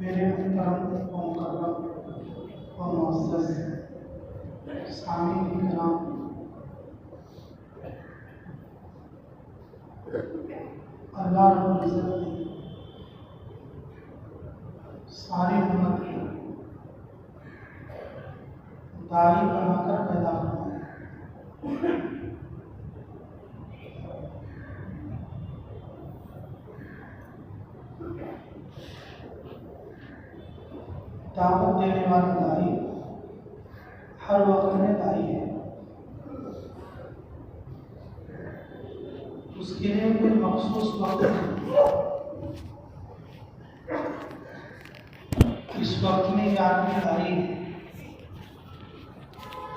میرے محترم و مکرم و معزز سامعین کرام، اللہ رب العزت نے ساری امت کو داعی بنا کر پیدا فرمایا۔ دعوت دینے والا داعی ہر وقت میں داعی ہے، اس کے لیے کوئی مخصوص وقت نہیں۔ اس وقت میں یہ آدمی داعی ہے،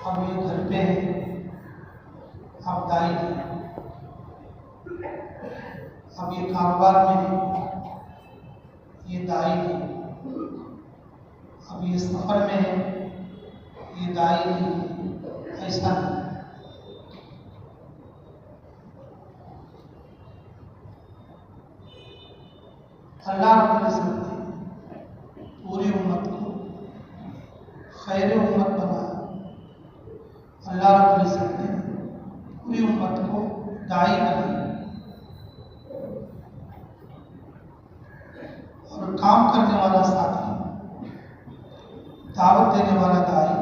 اب یہ گھر پہ ہے، اب داعی نہیں، اب یہ کاروبار میں ہے، یہ داعی نہیں، اب یہ سفر میں ہے، یہ داعی نہیں، ایسا نہیں۔ اللہ رب العزت نے پوری امت کو خیر امت بنایا۔ اللہ رب العزت نے پوری امت کو داعی بنایا، اور کام کرنے والا ساتھی، دعوت دینے والا داعی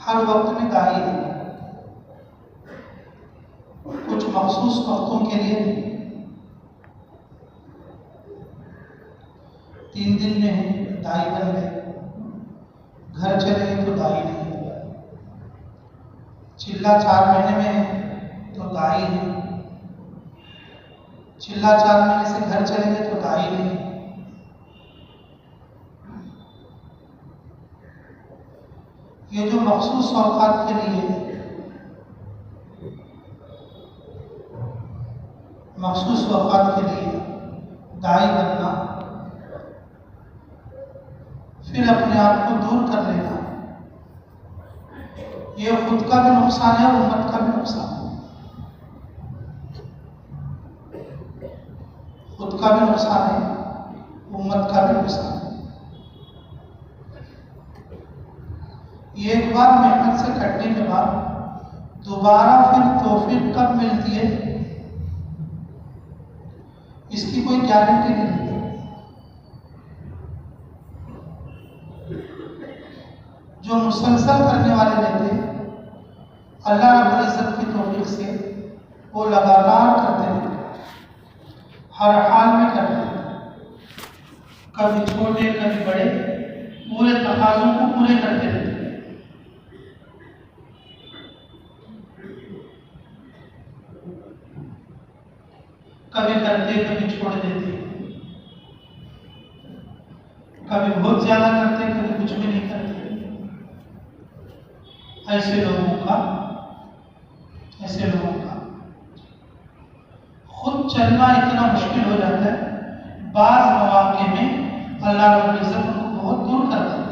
ہر وقت میں داعی ہے، کچھ مخصوص وقتوں کے لیے نہیں۔ 3 دن میں داعی بن گئے، گھر چلے گئے تو داعی نہیں، چلہ 4 مہینے میں ہے تو داعی ہے، چلہ 4 مہینے سے گھر چلے گئے تو داعی نہیں۔ یہ جو مخصوص اوقات کے لیے داعی بننا، پھر اپنے آپ کو دور کر لینا، یہ خود کا بھی نقصان ہے اور امت کا بھی نقصان ہے۔ خود کا بھی نقصان ہے، امت کا بھی نقصان ہے۔ یہ ایک بار محنت سے کٹنے کے بعد دوبارہ پھر توفیق کب ملتی ہے اس کی کوئی گارنٹی نہیں ہے۔ جو مسلسل کرنے والے رہتے ہیں اللہ رب العزت کی توفیق سے وہ لگاتار کرتے ہیں، ہر حال میں کرتے ہیں، کبھی چھوٹے کبھی بڑے، پورے تقاضوں کو پورے کرتے رہتے ہیں۔ کبھی کرتے کبھی چھوڑ دیتے، کبھی بہت زیادہ کرتے کبھی کچھ بھی نہیں کرتے۔ ایسے لوگوں کا خود چلنا اتنا مشکل ہو جاتا ہے، بعض مواقع میں اللہ رب العزت ان کو بہت دور کر دیتا ہے۔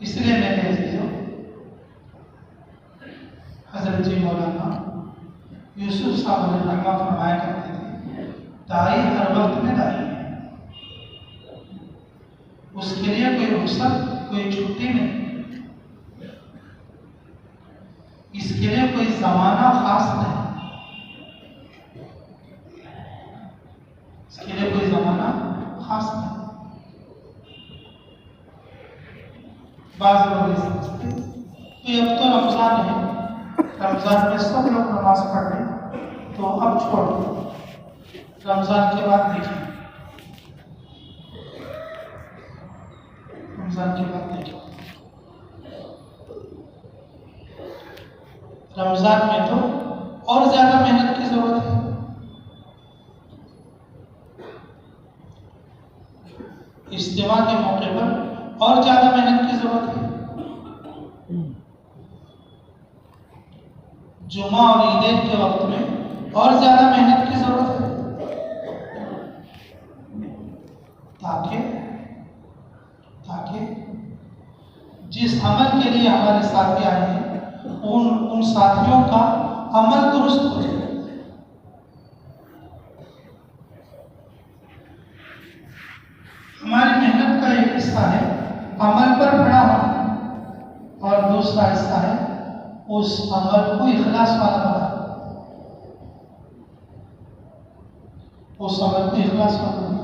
اس لیے میرے عزیزوں، حضرت جی مولانا یوسف صاحب رحمہ اللہ فرمایا کرتے تھے، داعی ہر وقت میں داعی ہے، اس کے لیے کوئی رخصت کوئی چھٹی نہیں۔ خاص نہیں، اس کے لیے کوئی زمانہ خاص نہیں. بعض لوگ یہ سمجھتے کہ اب تو رمضان ہے، رمضان میں سب لوگ نماز پڑھ رہے ہیں تو اب چھوڑ دو، رمضان کے بعد دیکھیں، رمضان کے بعد دیکھیں. رمضان میں تو اور زیادہ محنت کی ضرورت ہے. اجتماع کے موقع پر اور زیادہ محنت کی ضرورت ہے. جمعہ اور عیدین کے وقت میں اور زیادہ محنت کی ضرورت ہے، تاکہ جس عمل کے لیے ہمارے ساتھی آئے ہیں ان ساتھیوں کا عمل درست ہو جائے. ہماری محنت کا ایک حصہ ہے عمل پر کھڑا ہونا، اور دوسرا حصہ ہے اس عمل کو اخلاص والا بنانا، اس عمل کو اخلاص والا بنانا.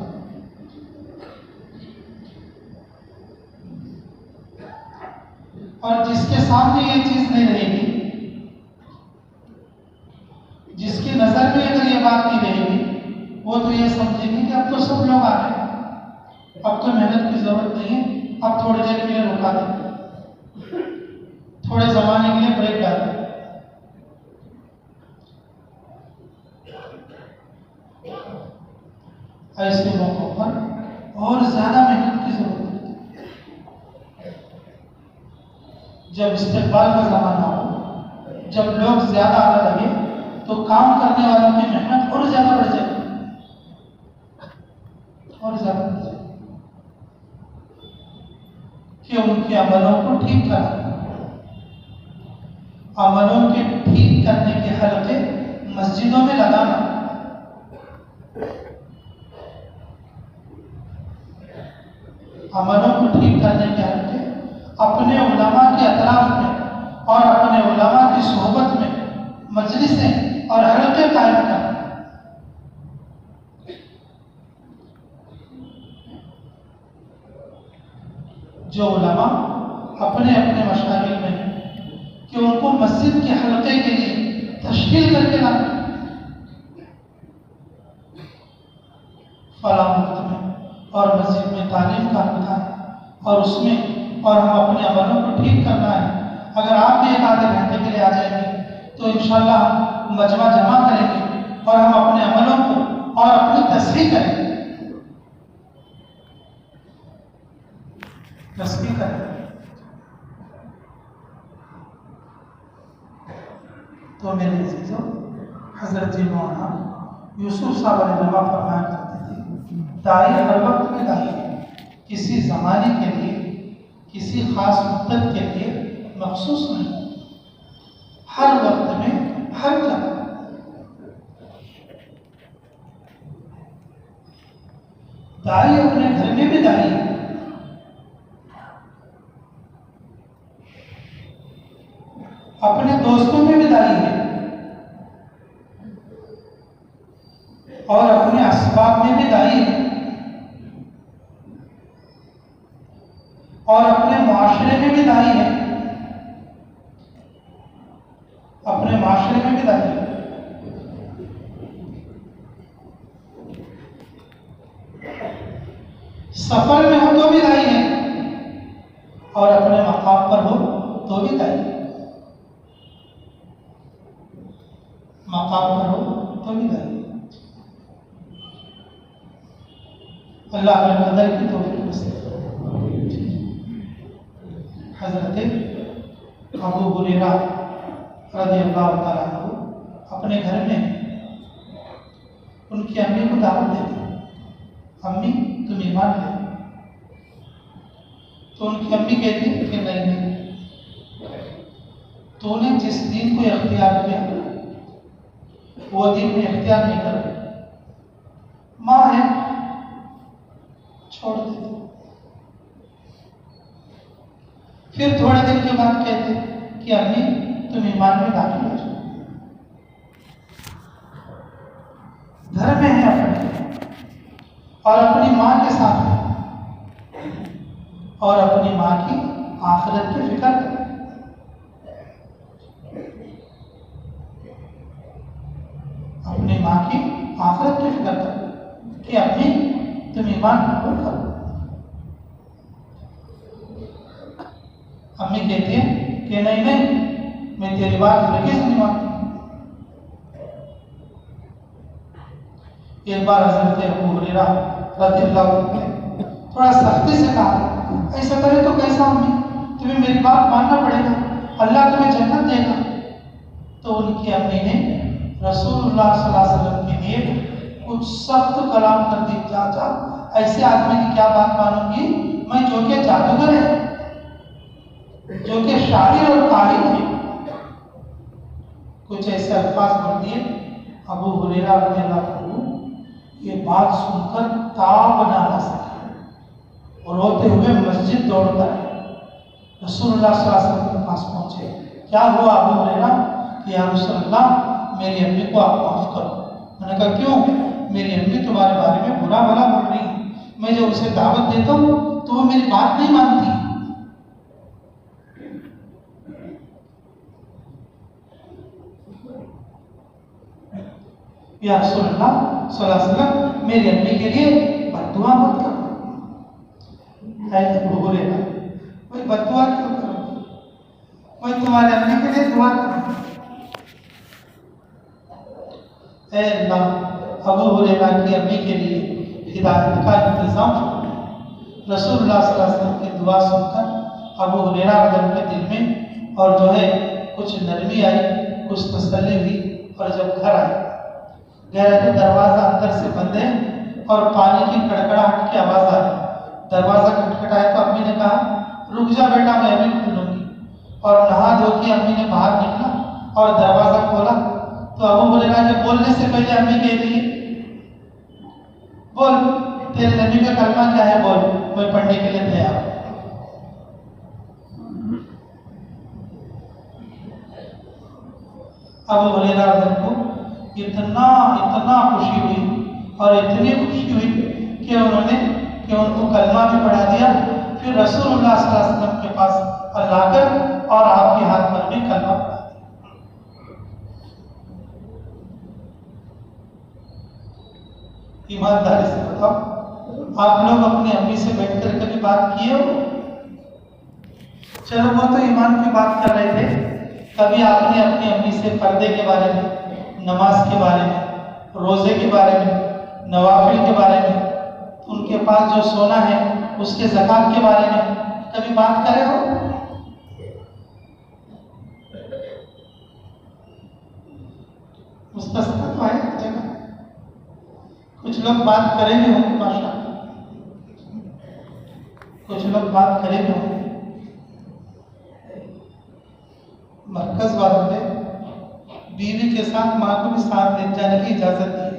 اور جس کے سامنے یہ چیز نہیں رہے گی، جس کی نظر میں اگر یہ بات نہیں رہے گی، وہ تو یہ سمجھے گی کہ اب تو سب لوگ آ رہے ہیں، اب تو محنت کی ضرورت نہیں ہے، اب تھوڑی دیر کے لیے رکا دیں، تھوڑے زمانے کے لیے بریک ڈال دیں. ایسے موقعوں پر اور زیادہ محنت کی ضرورت ہے. جب استقبال کا زمانہ ہو، جب لوگ زیادہ آنے لگے تو کام کرنے والوں کی محنت اور زیادہ بڑھ جائے، اور زیادہ بڑھ جائے، کہ ان کے عملوں کو ٹھیک کرنا. عملوں کے ٹھیک کرنے کے حلقے مسجدوں میں لگانا، عملوں کو ٹھیک کرنے کے حلقے اپنے علماء کے اطراف میں اور اپنے علماء کی صحبت میں مجلسیں اور حلقے قائم کرنا. جو علماء اپنے اپنے مشاغل میں ہیں کہ ان کو مسجد کے حلقے کے لیے تشکیل کر کے لانا، فلاں وقت میں اور مسجد میں تعلیم کا ہوتا ہے اور اس میں اور ہم اپنے عملوں کو ٹھیک کرنا ہے. اگر آپ بھی ایک آدھے گھنٹے کے لیے آ جائیں گے تو انشاءاللہ ہم مجمع جمع کریں گے اور ہم اپنے عملوں کو اور اپنی تصحیح کریں گے، تصحیح کریں گے. تو میرے عزیزوں، حضرت جی مولانا یوسف صاحب علیہ السلام فرمایا کرتے تھے، داعی ہر وقت میں داعی ہے، کسی زمانے کے لیے، کسی خاص مدت کے لیے مخصوص نہیں، ہر وقت میں ہر جگہ. داعی اپنے گھر میں بھی داعی ہے، اپنے دوستوں میں بھی داعی ہے، اور اپنے اسباب میں بھی داعی ہے، اور اپنے معاشرے میں بھی داعی ہے، اپنے معاشرے میں بھی داعی ہے. سفر میں ہو تو بھی داعی ہے، اور اپنے مقام پر ہو تو بھی داعی ہے، مقام پر ہو تو بھی داعی ہے. اللہ کے قدر کی توفیق سے حضرت ابو ہریرہ رضی اللہ تعالیٰ عنہ اپنے گھر میں ان کی امی کو دعوت دیتے، امی تم ایمان لے. تو ان کی امی کہتی کہ نہیں، تو نے جس دین کو اختیار کیا وہ دین میں اختیار نہیں کر، ماں ہے چھوڑ دیتے. پھر تھوڑے دن کے بعد کہتے کہ امی تم ایمان میں داخل ہو جاؤ. گھر میں ہیں اپنے اور اپنی ماں کے ساتھ ہیں اور اپنی ماں کی آخرت کی فکر کریں. اپنی ماں کی آخرت کی فکر کریں کہ اپنی تم ایمان قبول کرو. امی کہتی ہیں کہ نہیں میں تیری بات ہرگز نہیں مانتی. ایک بار حضرت ابو ہریرہ رضی اللہ عنہ نے تھوڑا سختی سے کہا ایسا کرے تو کیسا امی, تمہیں میری بات ماننا پڑے گا, اللہ تمہیں جنت دے گا. تو ان کی امی نے رسول اللہ صلی اللہ علیہ وسلم کے لیے کچھ سخت کلام کر دی. چاچا ایسے آدمی کی کیا بات مانوں گی میں, جو کہ جادوگر ہے, جو کہ شاعر اور کاہن ہے. کچھ ایسے الفاظ بول دیے. ابو ہریرہ رضی اللہ عنہ یہ بات سن کر تاب نہ آ سکے اور روتے ہوئے مسجد دوڑ کر رسول اللہ صلی اللہ علیہ وسلم کے پاس پہنچے. کیا ہوا ابو ہریرہ؟ کہ یا رسول اللہ میری امی کو آپ معاف کرو. میں نے کہا کیوں؟ میری امی تمہارے بارے میں برا بھلا بول رہی ہے, میں جب اسے دعوت دیتا ہوں تو وہ میری بات نہیں مانتی. یا رسول اللہ صلی اللہ علیہ وسلم میری امی کے لیے بد دعا مت کرو. اے ابو ہریرہ کوئی بد دعا کیوں کرو, میں تمہارے امی کے لیے دعا کروں. اے اللہ ابو ہریرہ کی امی کے لیے ہدایت کا انتظام فرما. رسول اللہ صلی اللہ علیہ وسلم کی دعا سن کر ابو ہریرہ کے دل میں اور جو ہے کچھ نرمی آئی, کچھ تسلی ہوئی. اور جب گھر آئے گئے تو دروازہ اندر سے بند ہے اور پانی کی کڑکڑاہٹ کی آواز آئی. دروازہ کھٹکھٹایا تو امی نے کہا رک جا بیٹا میں ابھی کھولوں گی. اور نہا دھو کے امی نے باہر نکلا اور دروازہ کھولا تو ابو ہریرہ کے بولنے سے پہلے امی کہہ دی بول تیرے نبی کا کلمہ کیا ہے, بول میں پڑھنے کے لیے تیار ہوں. ابو ہریرہ کو اتنا خوشی ہوئی اور اتنی خوشی ہوئی کہ انہوں نے ان کو کلمہ بھی پڑھا دیا. پھر رسول اللہ صلی اللہ علیہ وسلم کے پاس لا کر اور آپ کے ہاتھ پر بھی کلمہ پڑھا دیا. ایمانداری سے بتاؤ آپ لوگ اپنی امی سے بیٹھ کر کبھی بات کیے ہو؟ چلو وہ تو ایمان کی بات کر رہے تھے, کبھی آپ نے اپنی امی سے پردے کے بارے میں, نماز کے بارے میں, روزے کے بارے میں, نوافل کے بارے میں, ان کے پاس جو سونا ہے اس کے زکوٰۃ کے بارے میں کبھی بات کرے ہو؟ مستثنا تو ہے جگہ, کچھ لوگ بات کریں گے ہوں گے ماشاءاللہ, کچھ لوگ بات کریں گے ہوں گے. مرکز والوں نے بیوی کے ساتھ ماں کو بھی ساتھ لے جانے کی اجازت دی ہے,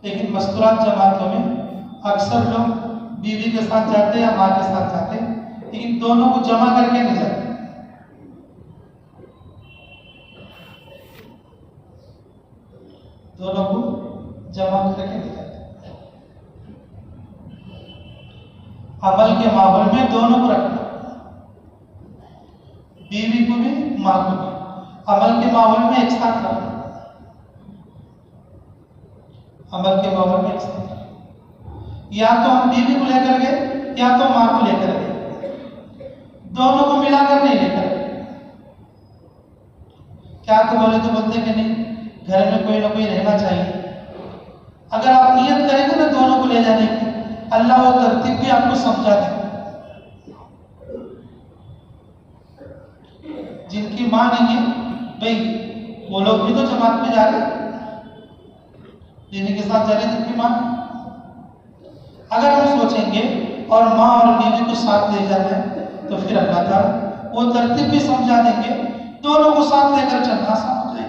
لیکن مستورات جماعتوں میں اکثر لوگ بیوی کے ساتھ جاتے یا ماں کے ساتھ جاتے, لیکن دونوں کو جمع کر کے نہیں جاتے. دونوں کو جمع کر کے نہیں جاتے. عمل کے ماحول میں دونوں کو رکھنا, بیوی کو بھی ماں کو بھی عمل کے ماحول میں ایک ساتھ رکھنا. عمل کے ماحول میں ایک ساتھ رکھنا. یا تو ہم بیوی کو لے کر گئے یا تو ماں کو لے کر گئے, دونوں کو ملا کر نہیں لے کر گئے. کیا تو بولے تو بولتے کہ نہیں گھر میں کوئی نہ کوئی رہنا چاہیے. اگر آپ نیت کریں گے نا دونوں کو لے جانے کی, اللہ وہ ترتیب بھی آپ کو سمجھا دے. جن کی ماں نہیں ہے بھائی وہ لوگ بھی تو جماعت میں جا رہے, جن کے ساتھ جا رہے جن کی ماں نہیں. اگر ہم سوچیں گے اور ماں اور بیوی کو ساتھ لے جانا ہے تو پھر اللہ تعالیٰ وہ ترتیب بھی سمجھا دیں گے, دونوں کو ساتھ لے کر چلنا آسان ہو جائے.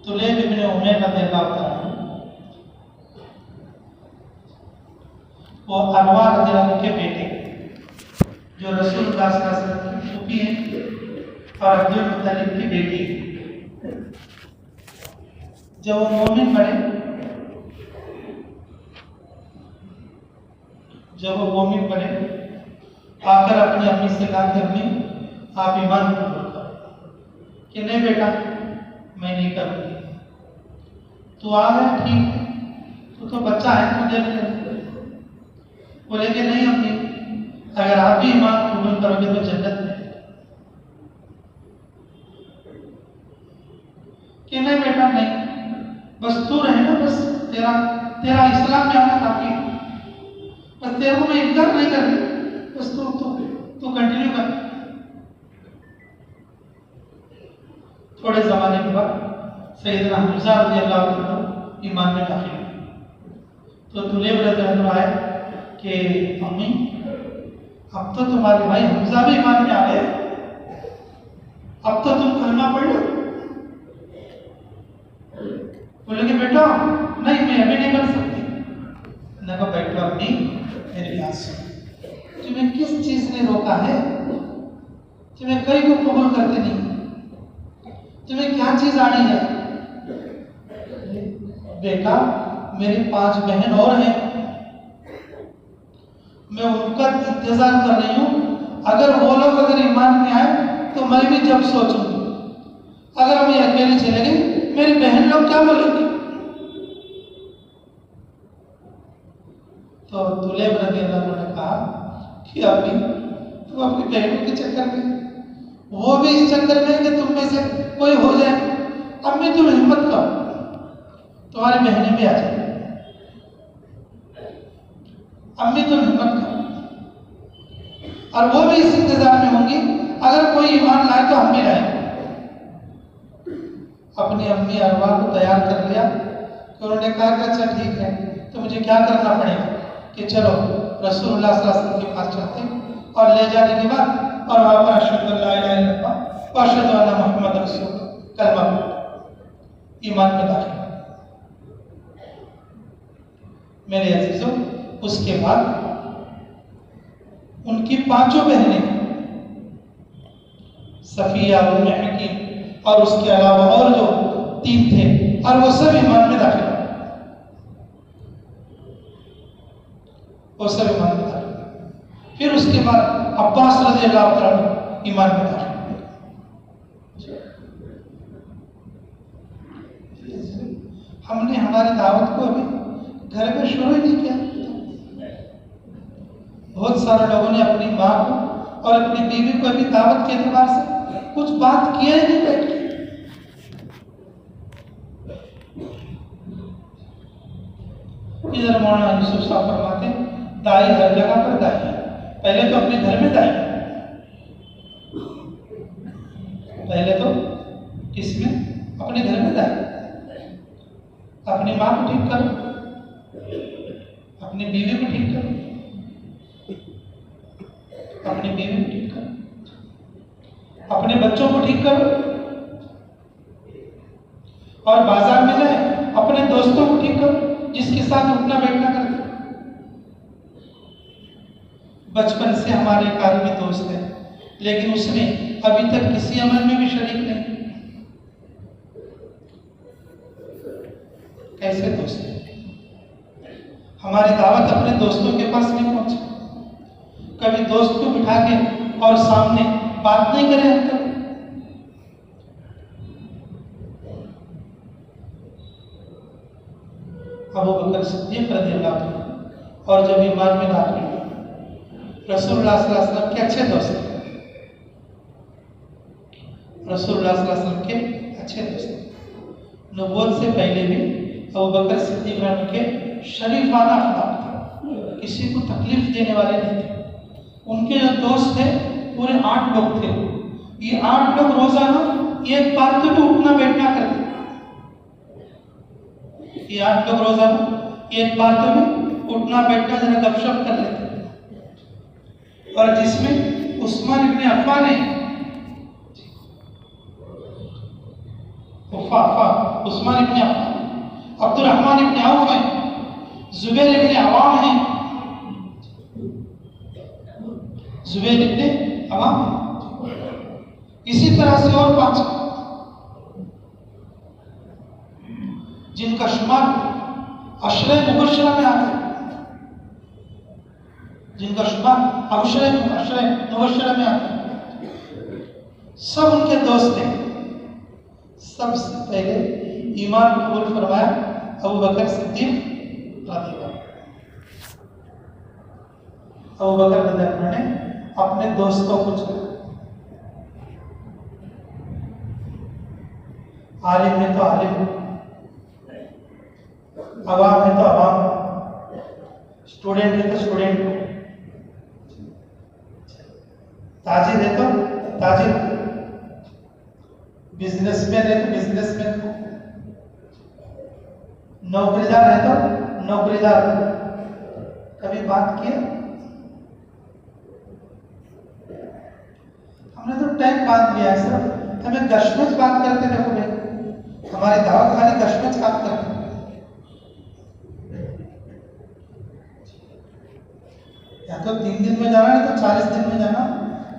طلیب ابن عمیر رضی اللہ عنہ وہ انوار رضی اللہ عنہ کے بیٹے جو رسول اللہ صلی اللہ علیہ وسلم کی پھوپھی ہیں اور عبد المطلب کی بیٹی ہے۔ جب وہ مومن بنے آ کر اپنی امی سے کہا کہ امی آپ ایمان قبول کرو، کہ نہیں بیٹا میں نہیں کروں گی۔ تو آ گیا، ٹھیک ہے، تو بچہ ہے تو دیکھ لے۔ بولے کہ نہیں امی، اگر آپ بھی ایمان قبول کرو گے تو جنت میں، کہ نہیں بیٹا نہیں، بس تو رہے نا، بس تیرا اسلام میں آنا کافی ہے، بس تیرے کو میں انکار نہیں کر رہی، بس تو کنٹینیو کر۔ تھوڑے زمانے کے بعد سیدنا حمزہ رضی اللہ عنہ ایمان میں داخل ہوئے، تو طلیب رضی اللہ عنہ آئے کہ امی اب تو تمہارے بھائی حمزہ بھی ایمان میں آ گئے، اب تو تم کلمہ پڑھ لو۔ بولے کہ بیٹا نہیں، میں ابھی نہیں کر سکتی۔ میں نے کہا بیٹا اپنی میری بات سن، تمہیں کس چیز نے روکا ہے؟ تمہیں کئی کو قبول کرتے نہیں، تمہیں کیا چیز آنی ہے؟ بیٹا میری 5 بہن اور ہیں، میں ان کا انتظار کر رہی ہوں، اگر وہ لوگ ایمان میں آئے تو میں بھی جب سوچوں گی، اگر میں اکیلی چلے گئی میری بہن لوگ کیا بولیں گے؟ تو طلیب رضی اللہ عنہ نے کہا کہ ابھی تم اپنی بہنوں کے چکر میں، وہ بھی اس چکر میں کہ تم میں سے کوئی ہو جائے، امی تم ہمت کرو، تمہاری بہنیں بھی آ جائیں، امی تم ہمت کرو، اور وہ بھی اس انتظار میں ہوں گی، اگر کوئی ایمان لائے تو ہم بھی لائیں۔ اپنی امی اروا کو تیار کر لیا، تو انہوں نے کہا کہ اچھا ٹھیک ہے، تو مجھے کیا کرنا پڑے گا کہ چلو رسول اللہ صلی اللہ علیہ وسلم کے پاس چلتے ہیں، اور لے جانے کے بعد اور وہاں پر اشہد ان لا الہ الا اللہ واشہد ان محمد رسول اللہ کلمہ پڑھا، ایمان میں داخل۔ میرے عزیزوں، اس کے بعد ان کی 5 بہنیں صفیہ، ام حکیم اور اس کے علاوہ اور جو 3 تھے، اور وہ سب ایمان میں داخل، وہ سب ایمان میں داخل۔ پھر اس کے بعد عباس رضی اللہ عنہ ایمان میں داخل۔ ہم نے ہماری دعوت کو ابھی گھر میں شروع ہی نہیں کیا۔ بہت سارے لوگوں نے اپنی ماں کو اور اپنی بیوی کو ابھی دعوت کے اعتبار سے کچھ بات کیا ہی نہیں بیٹھ کے۔ ادھر مولانا یوسف صاحب فرماتے ہیں دائی ہر جگہ پر دائی ہے، پہلے تو اپنے گھر میں دائی، پہلے تو کس میں؟ اپنے گھر میں دائی۔ اپنی ماں کو ٹھیک کرو، اپنی بیوی کو ٹھیک کرو، اپنی بیوی کو ٹھیک کرو، اپنے بچوں کو ٹھیک کرو، اور بازار میں جائے اپنے دوستوں کو ٹھیک کرو جس کے ساتھ اٹھنا بیٹھنا کرتے۔ بچپن سے ہمارے ایک آدمی دوست ہے، لیکن اس نے ابھی تک کسی عمل میں بھی شریک نہیں۔ کیسے دوست ہے؟ ہماری دعوت اپنے دوستوں کے پاس نہیں پہنچی، کبھی دوست کو بٹھا کے اور سامنے بات نہیں کرے ہم تک۔ ابو بکر صدیق رضی اللہ عنہ اور جب ایمان میں داخل ہوئے، رسول اللہ صلی اللہ علیہ وسلم کے اچھے دوست ہیں، رسول اللہ صلی اللہ علیہ وسلم کے اچھے دوست ہیں۔ نبوت سے پہلے بھی ابو بکر صدیق رضی اللہ عنہ کے شریفانہ اخلاق تھا، کسی کو تکلیف دینے والے نہیں تھے۔ ان کے جو دوست تھے پورے 8 لوگ تھے، یہ 8 لوگ روزانہ ایک بات پہ اٹھنا بیٹھنا کرتے، یہ 8 لوگ روزانہ ایک بات پہ اٹھنا بیٹھنا ذرا گپ شپ کر لیتے، اور جس میں عثمان ابن عفان ہے، عثمان ابن عفان، عبد الرحمن ابن عوف ہیں، زبیر ابن عوام ہیں، زبیر ابن عوام. اسی طرح سے اور 5 جن کا شمار عشرہ مبشرہ میں آتا ہے، جن کا شمار عشرہ مبشرہ میں آتا ہے، سب ان کے دوست ہیں. سب سے پہلے ایمان قبول فرمایا ابو بکر صدیق رضی اللہ عنہ. ابو بکر رضی اللہ عنہ نے اپنے دوستوں کو چنا. عالم ہے تو عالم، عوام ہے تو عوام، اسٹوڈنٹ ہے تو اسٹوڈنٹ، تاجر ہے تو تاجر، بزنس مین ہے تو بزنس مین، نوکری دار ہے تو نوکری دار. کبھی بات کیا؟ ہم نے تو ٹائم باندھ لیا ہے سر. ہمیں کشمش بات کرتے دیکھو بھائی، ہماری دعوت خالی کشمش بات کرتے. یا تو 3 دن میں جانا نہیں تو 40 دن میں جانا،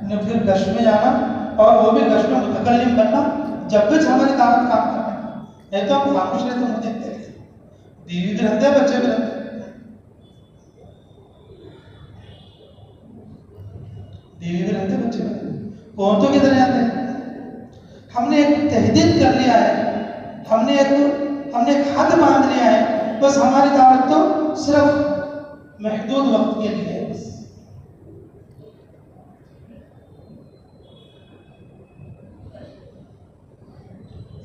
نہ پھر گشت میں جانا، اور وہ بھی گشت میں متکلم بننا. جب بھی ہماری دعوت کام کرنا ہے تو ہم خاموش رہتے ہیں، مجھے دیکھتے ہیں. بیوی بھی رہتے ہیں، بچے بھی رہتے ہیں، بیوی بھی رہتے ہیں، بچے بھی رہتے ہیں. کون تو کدھر جاتے ہیں؟ ہم نے ایک تحدید کر لیا ہے، ہم نے ایک حد باندھ لیا ہے. بس ہماری دعوت تو صرف محدود وقت کے لیے ہے. بس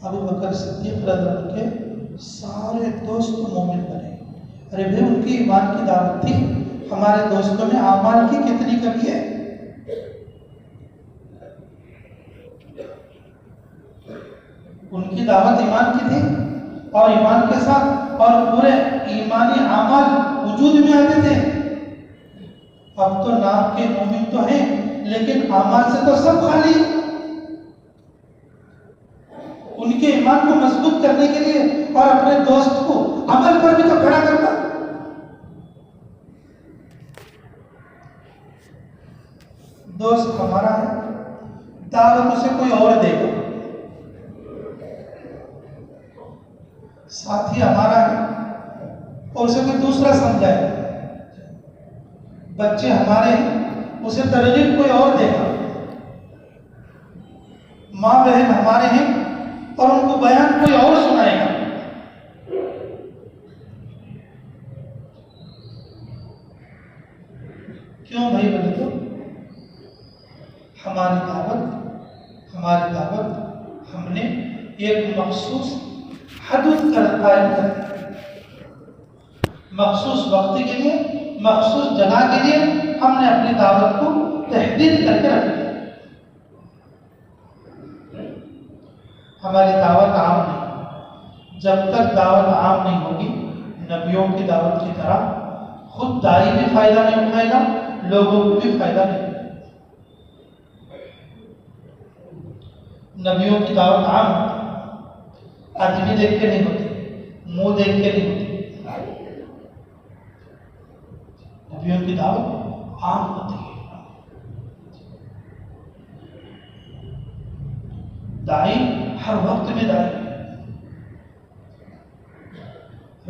ابو بکر صدیق رضی اللہ عنہ کے سارے دوست مومن بنے. ارے بھائی ان کی ایمان کی دعوت تھی، ہمارے دوستوں میں اعمال کی کتنی کمی ہے. ان کی دعوت ایمان کی تھی، اور ایمان کے ساتھ اور پورے ایمانی اعمال وجود میں آتے تھے. اب تو نام کے مومن تو ہیں لیکن اعمال سے تو سب خالی. ان کے ایمان کو مضبوط کرنے کے لیے اور اپنے دوست کو عمل پر بھی تو کھڑا کرنا. دوست ہمارا ہے، دعوت اسے کوئی اور دے گا. ساتھی ہمارا ہے اور اسے کوئی دوسرا سمجھائے. بچے ہمارے ہیں، اسے ترغیب کوئی اور دے گا. ماں بہن ہمارے ہیں اور ان کو بیان کوئی اور سنائے گا. کیوں بھائی بولے تو ہماری دعوت ہم نے ایک مخصوص حدود قائم کر دی. مخصوص وقت کے لیے، مخصوص جگہ کے لیے ہم نے اپنی دعوت کو تحدید کر کے رکھ دیا. ہماری دعوت عام نہیں. جب تک دعوت عام نہیں ہوگی، نبیوں کی دعوت کی طرح خود داعی بھی فائدہ نہیں اٹھائے گا، لوگوں کو بھی فائدہ نہیں. نبیوں کی دعوت عام ہوتی، آدمی دیکھ کے نہیں ہوتی، منہ دیکھ کے نہیں ہوتی. نبیوں کی دعوت عام ہوتی ہے. داعی ہر وقت میں داعی.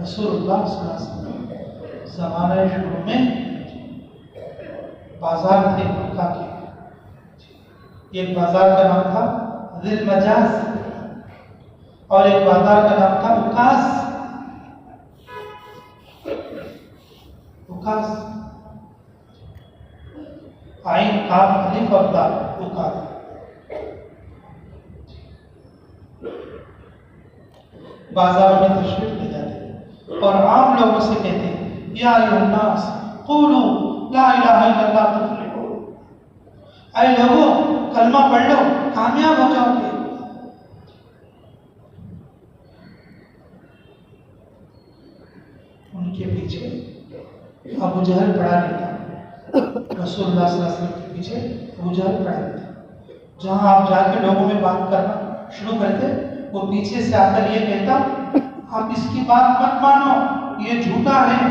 رسول اللہ صلی اللہ علیہ وسلم زمانہ شروع میں بازار تھے مکہ کے. ایک بازار کا نام تھا ذی المجاز اور ایک بازار کا نام تھا اکاس. عین قاف الف اور دال، اکاس. بازار میں تشریف لے جاتے اور عام لوگوں سے کہتے ہیں یا ایھا الناس قولوا لا الہ الا اللہ تفلحوا. اے لوگوں کلمہ پڑھ لو، کامیاب ہو جاؤ گے. ان کے پیچھے ابو جہل پڑا لیتا. رسول اللہ صلی اللہ علیہ وسلم کے پیچھے ابو جہل پڑا لیتا. جہاں آپ جا کے لوگوں میں بات کرنا شروع کرتے، وہ پیچھے سے آ کر یہ کہتا آپ اس کی بات مت مانو، یہ جھوٹا ہے،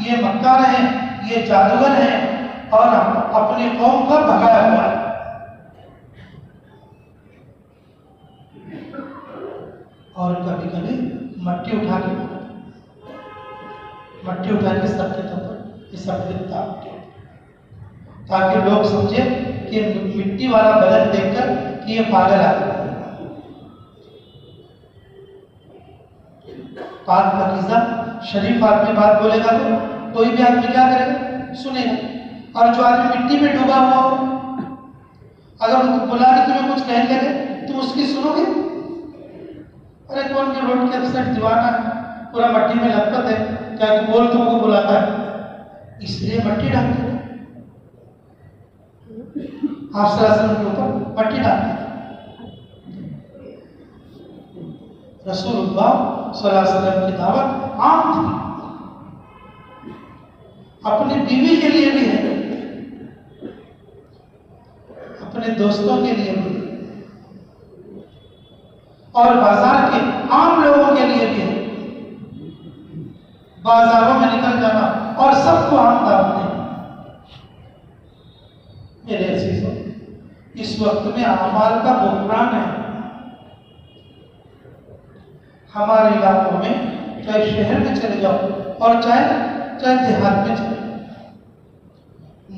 یہ مکار ہے، یہ جادوگر ہے. اور اپنی قوم کو بھگایا ہوا ہے. اور کبھی کبھی مٹی اٹھا کے سب کے طور پر یہ سب دکھتا تاکہ لوگ سمجھے کہ مٹی والا بدن دیکھ کر کہ یہ پاگل آدمی ہے. پاک پاکیزہ شریف آدمی بات بولے گا تو کوئی بھی آدمی کیا کرے گا؟ سنے گا. اور جو آدمی مٹی میں ڈوبا ہوا ہو اگر ان کو بلا کے تمہیں کچھ کہنے لگے تم اس کی سنو گے؟ ارے کون کے روڈ کے سائڈ دیوانہ ہے پورا مٹی میں لپت ہے کیا بول تم کو بلاتا ہے اس لیے مٹی ڈالتے ہیں. آپ صلی اللہ علیہ وسلم کے اوپر مٹی ڈالتے ہیں. رسول اللہ صلی اللہ علیہ وسلم کی دعوت عام تھی. اپنی بیوی کے لیے بھی ہے اپنے دوستوں کے لیے بھی اور بازار کے عام لوگوں کے لیے بھی ہے. بازاروں میں نکل جانا اور سب کو عام دعوت دیں. میرے عزیزوں اس وقت میں اعمال کا بحران ہے. ہمارے علاقوں میں چاہے شہر میں چلے جاؤ اور چاہے دیہات میں چلے جاؤ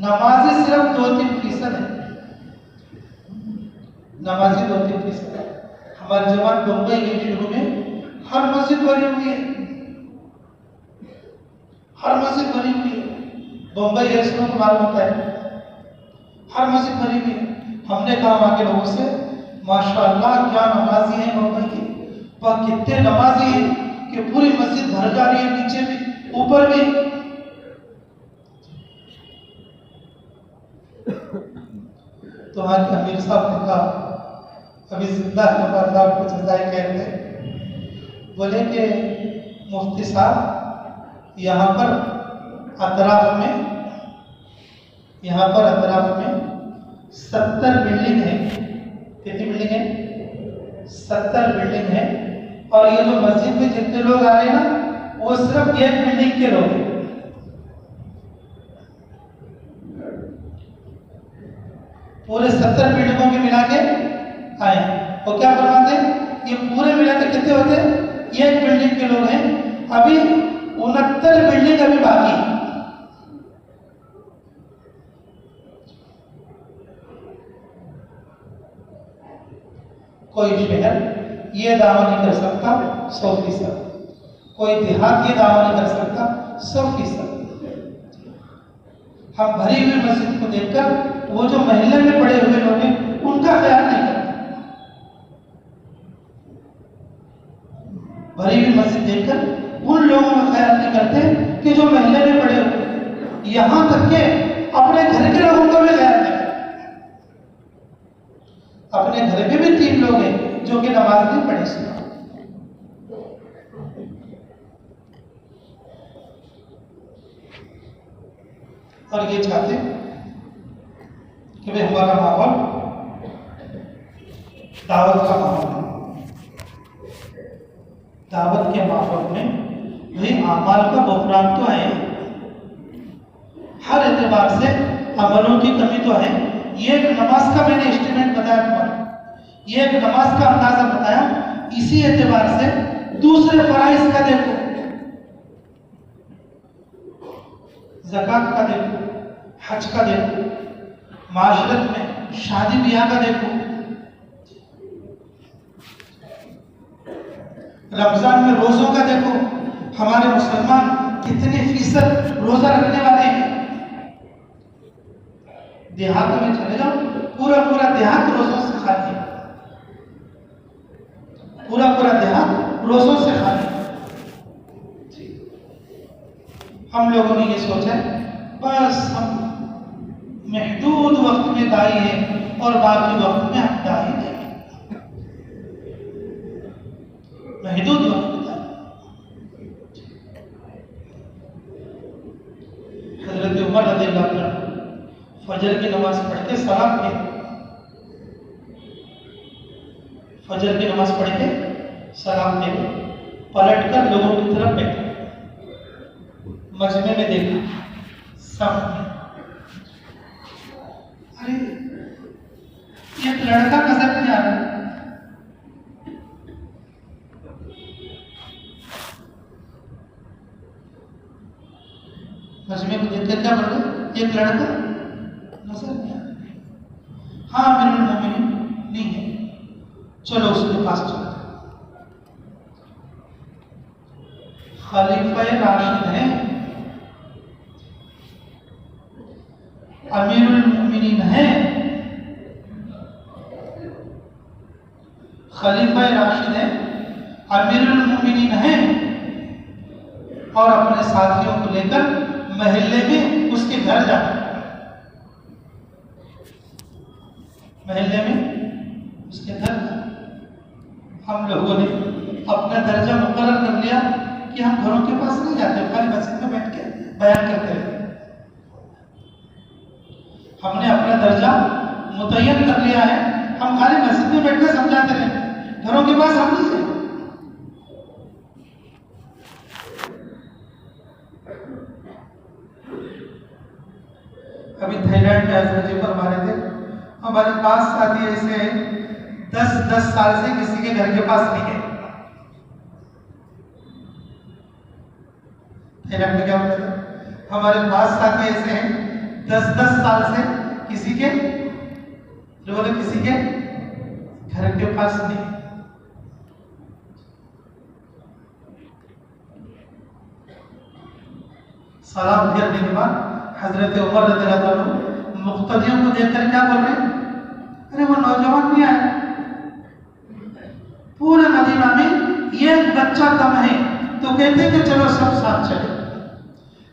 نمازی صرف 2-3% ہے. نمازی 2-3% ہے. ہماری جماعت بمبئی کے شروع میں ہر مسجد بنی ہوئی ہے. ہر مسجد بنی ہوئی ہے. بمبئی ہے اس کو معلوم ہوتا ہے. ہر مسجد بنی ہوئی ہے. ہم نے کہا وہاں کے لوگوں سے ماشاءاللہ کیا نمازی ہیں بمبئی کے. وہ کتنے نمازی ہیں کہ پوری مسجد بھر جا رہی ہے نیچے بھی اوپر بھی. تو وہاں کے امیر صاحب نے کہا ابھی زندہ آپ کو جزائے کہتے ہیں بولے کہ مفتی صاحب یہاں پر اطراف میں 70 بلڈنگ ہے. کتنی بلڈنگ ہے؟ 70 بلڈنگ ہے. اور یہ جو مسجد میں جتنے لوگ آ رہے ہیں نا وہ صرف ایک بلڈنگ کے لوگ ہیں. پورے 70 بلڈنگوں کے ملا کے آئے. وہ کیا فرماتے ہیں یہ پورے ملا کے کتنے ہوتے ہیں؟ ایک بلڈنگ کے لوگ ہیں. ابھی 69 بلڈنگ ابھی باقی ہے. کوئی شہر یہ دعویٰ نہیں کر سکتا 100%. کوئی دیہات یہ دعویٰ نہیں کر سکتا 100%. ہم بھری ہوئی مسجد کو دیکھ کر وہ جو محلے میں پڑے ہوئے لوگ ہیں ان کا خیال نہیں کرتے. بھری ہوئی مسجد دیکھ کر ان لوگوں کا خیال نہیں کرتے کہ جو محلے میں پڑے ہوئے. یہاں تک کہ اپنے گھر کے لوگوں کا بھی خیال نہیں کرتے. اپنے گھر میں بھی 3 لوگ ہیں جو کہ نماز نہیں پڑھے سنا. اور یہ چاہتے کہ بھئی ہمارا ماحول دعوت کا ماحول ہے. دعوت کے ماحول میں بھئی اعمال کا بحران تو ہے. ہر اعتبار سے عملوں کی کمی تو ہے. یہ ایک نماز کا میں نے اسٹیٹمنٹ بتایا تمہارا. یہ ایک نماز کا اندازہ بتایا. اسی اعتبار سے دوسرے فرائض کا دیکھو. زکوٰۃ کا دیکھو, حج کا دیکھو, معاشرت میں شادی بیاہ کا دیکھو, رمضان میں روزوں کا دیکھو. ہمارے مسلمان کتنے فیصد روزہ رکھنے والے ہیں. دیہاتوں میں چلے جاؤ پورا دیہات روزوں سے خالی ہے. پورا دیہات روزوں سے خالی ہے. ہم لوگوں نے یہ سوچا بس ہم محدود وقت میں دائی ہیں اور باقی وقت میں ہم دائی نہیں. محدود وقت میں دائی. حضرت عمر رضی اللہ عنہ فجر کی نماز پڑھ کے سلام پھیرے. فجر کی نماز پڑھ کے سلام پھیرے, پلٹ کر لوگوں کی طرف بیٹھے. مجمع میں دیکھا سب ایک لڑکا نظر نہیں آ رہا، مجمع کو دیکھ کر کیا بول رہے؟ ایک لڑکا نظر نہیں آ رہا، ہاں امیر المومنین نہیں ہے، چلو اس کے پاس چلو۔ خلیفہ راشد ہیں، امیر المومنین ہیں، خلیفہ راشد ہیں، امیر المومنین ہیں، اور اپنے ساتھیوں کو لے کر محلے میں اس کے گھر جانا، محلے میں اس کے گھر جانا۔ ہم لوگوں نے اپنا درجہ مقرر کر لیا کہ ہم گھروں کے پاس نہیں جاتے، خالی مسجد میں بیٹھ کے بیان کرتے رہتے۔ ہم نے اپنا درجہ متعین کر لیا ہے، ہم خالی مسجد میں بیٹھ کے سمجھاتے رہتے، گھروں کے پاس ہم نہیں جائیں۔ ابھی تھائی لینڈ میں حضرت جی فرما رہے تھے، ہمارے پاس ساتھی ایسے 10 سال سے کسی کے گھر کے پاس نہیں گئے۔ تھائی لینڈ میں کیا ہوتا ہے؟ ہمارے پاس ساتھی ایسے ہیں 10 سال سے کسی کے گھر کے پاس نہیں۔ سلام پھیرنے کے بعد حضرت عمر رضی اللہ عنہ مقتدیوں کو دیکھ کر کیا بول رہے ہیں؟ ارے وہ نوجوان نہیں آئے، پورے مدینہ میں یہ بچہ کم ہے، تو کہتے ہیں کہ چلو سب ساتھ چلے۔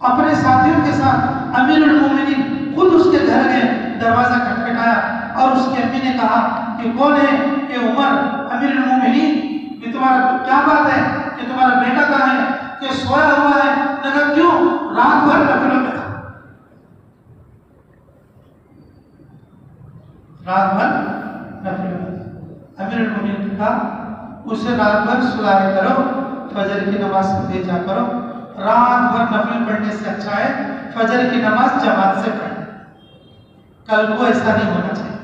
اپنے ساتھیوں کے ساتھ امیر المومنین خود اس کے گھر گئے، دروازہ کھٹکھٹایا اور اس کی امی نے کہا کہ کون ہے؟ کہ عمر امیر المومنین، کہ تمہارا کیا بات ہے کہ تمہارا بیٹا کہاں ہے؟ کہ سویا ہوا ہے۔ لگا کیوں؟ رات بھر نفلوں میں تھا، رات بھر نفلوں میں تھا۔ امیر المومنین نے کہا اسے رات بھر سلایا کرو، فجر کی نماز بھیجا کرو، رات بھر نفل پڑھنے سے اچھا ہے فجر کی نماز جماعت سے پڑھیں، کل کو ایسا نہیں ہونا چاہیے۔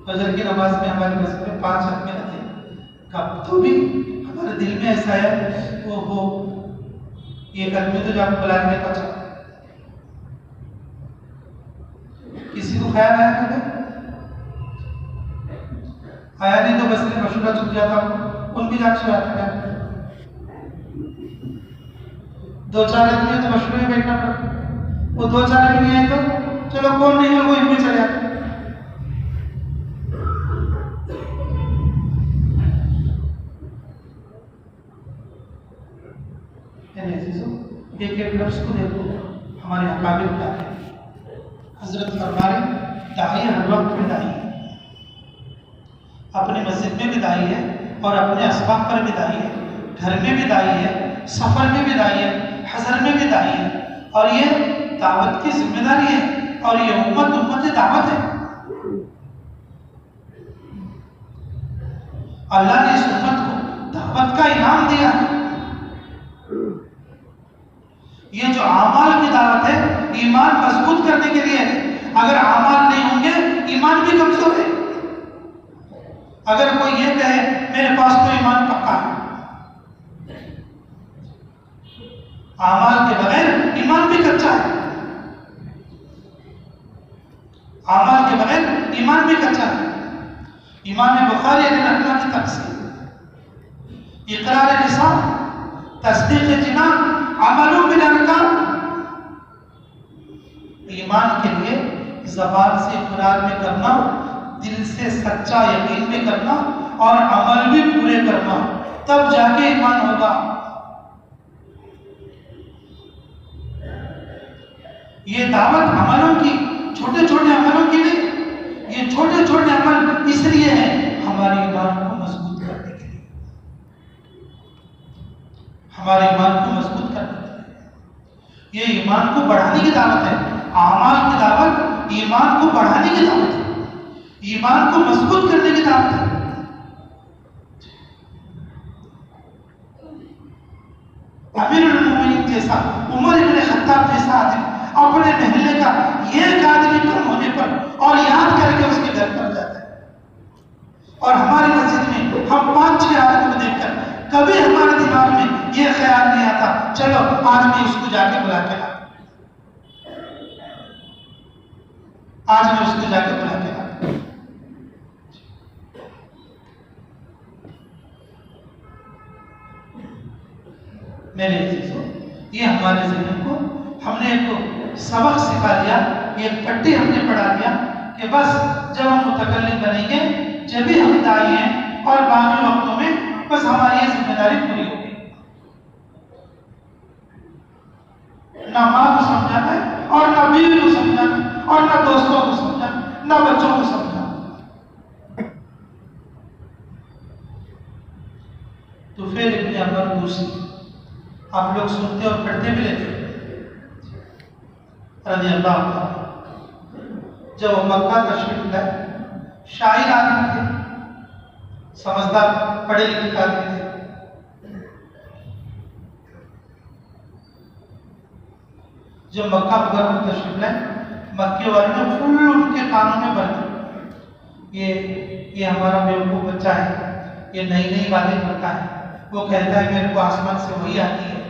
فجر کی نماز میں ہمارے مسجد میں 5 رکعتیں رہتے ہیں، کب تو بھی ہمارے دل میں ایسا ہے وہ ایک آدمی تو جب بلانے کا چاہتا، کسی کو خیال آیا کبھی؟ آیا نہیں تو بس نے مشورہ چھپ جاتا ہوں، ان کی جان سے آتا ہے 2-4 آدمی ہے تو مشورے میں بیٹھنا پڑتا، وہ 2-4 آدمی نہیں ہے تو چلو کون نہیں ہے وہ ان میں چلے آتے۔ ایک لفظ کو دیکھو، ہمارے اکابر کیا ہے؟ حضرت فرما رہے داعی ہر وقت میں داعی ہے، اپنے مسجد میں بھی داعی ہے اور اپنے اسباب پر بھی داعی ہے، گھر میں بھی داعی ہے، سفر میں بھی داعی ہے، حضر میں بھی داعی ہے، اور یہ دعوت کی ذمہ داری ہے، اور یہ امت دعوت ہے۔ اللہ نے اس امت کو دعوت کا انعام دیا ہے۔ یہ جو اعمال کی دعوت ہے ایمان مضبوط کرنے کے لیے ہے، اگر اعمال نہیں ہوں گے ایمان بھی کمزور ہے۔ اگر کوئی یہ کہے میرے پاس تو ایمان پکا ہے، اعمال کے بغیر ایمان بھی کچا ہے، اعمال کے بغیر ایمان بھی کچا ہے۔ امام بخاری رحمہ کی تقسیم، اقرار لسان، تصدیق جنان، عمل بالارکان۔ ایمان کے لیے زبان سے اقرار میں کرنا، دل سے سچا یقین میں کرنا اور عمل بھی پورے کرنا، تب جا کے ایمان ہوگا۔ یہ دعوت عملوں کی، چھوٹے چھوٹے عملوں کی نہیں، یہ چھوٹے چھوٹے عمل اس لیے ہیں ہمارے ایمان کو مضبوط کرنے کے لیے، ہمارے ایمان کو مضبوط کرنے کے لیے۔ یہ ایمان کو بڑھانے کی دعوت ہے، اعمال کی دعوت ایمان کو بڑھانے کی دعوت ہے، ایمان کو مضبوط کرنے کی دعوت ہے۔ امیر المومنین جیسا، عمر ابن خطاب جیسا آدمی اپنے محلے کا آج میں اس کو جا کے بلا کے لاتا ہوں، آج میں اس کو جا کے بلا کے لاتا ہوں۔ میرے عزیزوں، یہ ہمارے ذہن کو ہم نے ایک سبق سکھا دیا، ایک پٹی ہم نے پڑھا دیا کہ بس جب ہم متکلم بنیں گے جب بھی ہم داعی ہیں، اور باقی وقتوں میں بس ہماری یہ ذمہ داری پوری ہوگی۔ نہ ماں کو سمجھانا ہے، اور نہ بیوی کو سمجھانا ہے، اور نہ دوستوں کو سمجھانا، نہ بچوں کو سمجھانا۔ تو پھر ابن عمر دوسری آپ لوگ سنتے اور پڑھتے بھی لیتے رضی اللہ عنہ، جب وہ مکہ تشریف لائے، شاعر آدمی تھے، سمجھدار پڑھے لکھے آدمی تھے۔ جب مکہ مکرمہ تشریف لائے، مکے والوں نے فل ان کے کانوں میں بھر دی، یہ ہمارا بیوقوف بچہ ہے، یہ نئی نئی باتیں کرتا ہے، وہ کہتا ہے میرے کو آسمان سے وہی آتی ہے،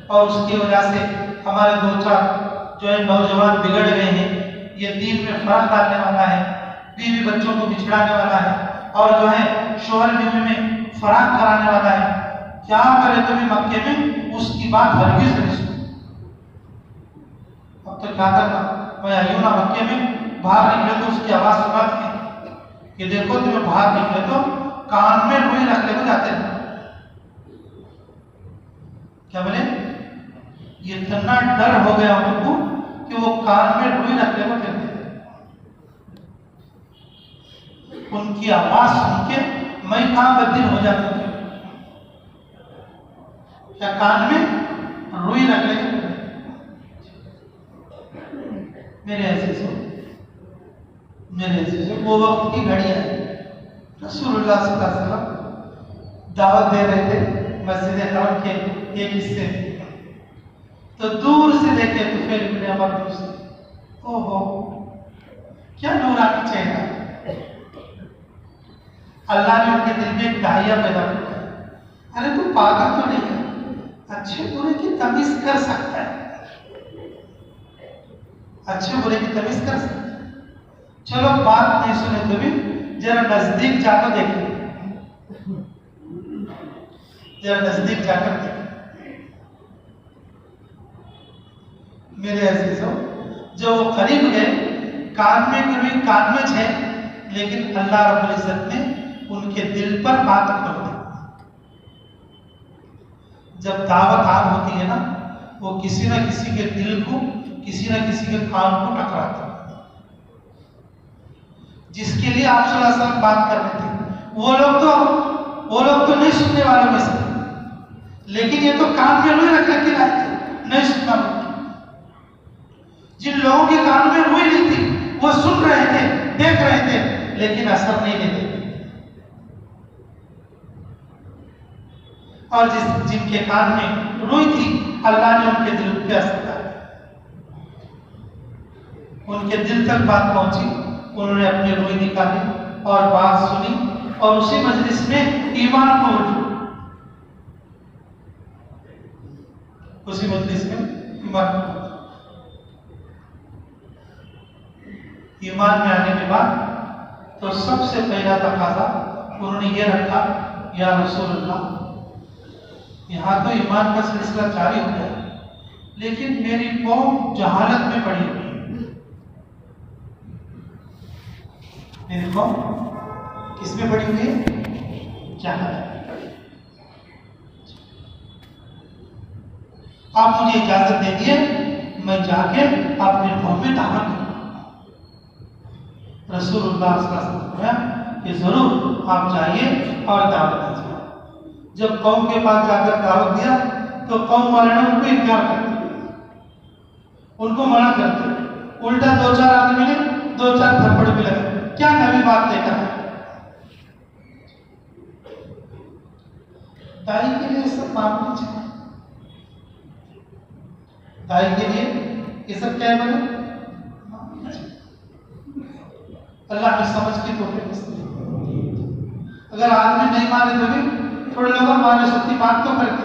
اور اس کی وجہ سے ہمارے دو چار جو ہے نوجوان بگڑ گئے ہیں، یہ دین میں فرق ڈالنے والا ہے، بیوی بچوں کو بچھڑانے والا ہے، اور جو ہے شوہر بیوی میں فرق کرانے والا ہے۔ کیا کرے تو بھی مکے میں اس کی بات ہرگز نہیں سنی۔ اب تو کیا کرنا، میں آئیوں نا مکے میں، باہر نکلے تو اس کی آواز سناتی ہے کہ دیکھو تمہیں باہر نکلے تو کان میں روئی رکھ لے کو جاتے ہیں۔ کیا بولے؟ یہ اتنا ڈر ہو گیا ان کو کہ وہ کان میں روئی رکھ لے کو پھرتے تھے۔ ان کی آواز سن کے میں کہاں بدل ہو جاتا ہوں، کیا کان میں روئی رکھ لے کو۔ میرے عزیزوں، وہ وقت کی گھڑی ہے، رسول اللہ صلی اللہ علیہ وسلم دعوت دے رہے تھے مسجد حرم کے ایک حصے میں، تو دور سے دیکھے تو پھر ابن عمر دوسرے، اوہو کیا نورانی چہرہ، اللہ نے ان کے دل میں ایک داعیہ پیدا کیا۔ ارے تو پاگل تو نہیں ہے، اچھے برے کی تمیز کر سکتا ہے، اچھے برے کی تمیز کر سکتا ہے۔ چلو بات نہیں سنے تو بھی ذرا نزدیک جا کر دیکھیں، ذرا نزدیک جا کر دیکھیں۔ میرے عزیزوں، جو وہ قریب گئے، کان میں کبھی کان میں ہے، لیکن اللہ رب العزت نے ان کے دل پر بات کر دی۔ جب دعوت عام ہوتی ہے نا، وہ کسی نہ کسی کے دل کو، کسی نہ کسی کے کان کو ٹکراتا ہے۔ جس کے لیے آپ صلی اللہ علیہ وسلم بات کر رہے تھے، وہ لوگ تو نہیں سننے والوں میں سے، لیکن یہ تو کان میں روئی رکھ کر کے لائے تھے، نہیں سننا ممکن۔ جن لوگوں کے کان میں روئی نہیں تھی، وہ سن رہے تھے، دیکھ رہے تھے، لیکن اثر نہیں لیتے۔ اور جن کے کان میں روئی تھی، اللہ نے ان کے دل پہ اثر ڈالا، ان کے دل تک بات پہنچی، انہوں نے اپنی روئی نکالی اور بات سنی، اور اسی مجلس میں ایمان قبول ہوا، اسی مجلس میں ایمان قبول ہوا۔ ایمان میں آنے کے بعد تو سب سے پہلا تقاضا انہوں نے یہ رکھا، یا رسول اللہ، یہاں تو ایمان کا سلسلہ جاری ہو گیا، لیکن میری قوم جہالت میں پڑی ہوئی ہے۔ میری قوم کس میں پڑی ہوئی ہے؟ جہالت۔ آپ مجھے اجازت دے دیے، میں جا کے اپنے قوم میں دعوت دوں۔ رسول اللہ صلی اللہ علیہ وسلم نے فرمایا کہ ضرور آپ جائیے اور دعوت دیجیے۔ جب قوم کے پاس جا کر دعوت دیا تو قوم والے نے ان کو انکار کر دیا، ان کو منع کر دیا۔ الٹا دو چار آدمی نے دو چار تھپڑ بھی لگے، کیا نبی بات لے کر ہے؟ دائی کے لیے سب معمولی چیز، دائی کے لیے یہ سب کیا بنے؟ اللہ نے سمجھ کی توفیق اس دی۔ اگر آدمی نہیں مانے تو بھی تھوڑے لوگ مانے سکتی بات تو کرتے،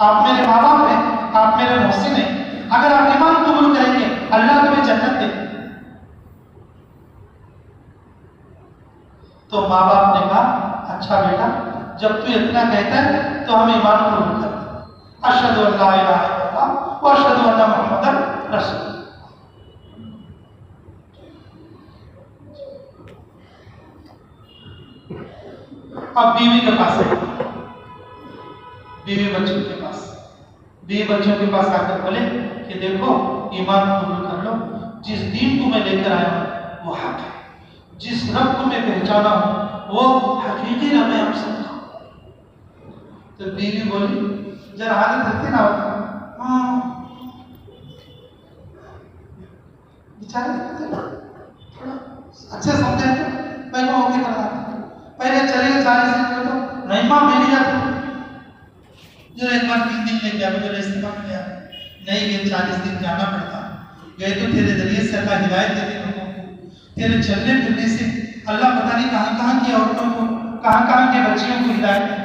آپ میرے ماں باپ ہیں، آپ میرے محسن ہیں، اگر آپ ایمان قبول کریں گے اللہ تمہیں جنت دے۔ تو ماں باپ نے کہا اچھا بیٹا جب تو اتنا کہتا ہے تو ہم ایمان قبول کرتے ہیں، اشہد ان لا الہ الا اللہ و اشہد ان محمد رسول اللہ۔ اب بیوی کے پاس ہے، بیوی بچوں کے پاس، بیوی بچوں کے پاس آ کر بولے کہ دیکھو ایمان قبول کر لو، جس دین کو میں لے کر آیا ہوں وہ حق ہے، جس رب کو میں پہچانا ہوں وہ حقیقی رب ہے ہم سب کا۔ تو بیوی بولی ذرا حالت رکھتے نہ ہوتا ہاں بیچارے تھوڑا اچھے سمجھے تو میں کو اوکے کرنا پہلے چلے گئے 40 دن تو نہیں ماں میں نہیں جاتا، جو ایک بار 3 دن لے گیا مجھے استعمال کیا نہیں گئے 40 دن جانا پڑتا، گئے تو تیرے ذریعے سے اللہ ہدایت دیتے لوگوں کو، تیرے چلنے پھرنے سے اللہ پتہ نہیں کہاں کہاں کی عورتوں کو کہاں کہاں کے بچیوں کو ہدایت دیتے،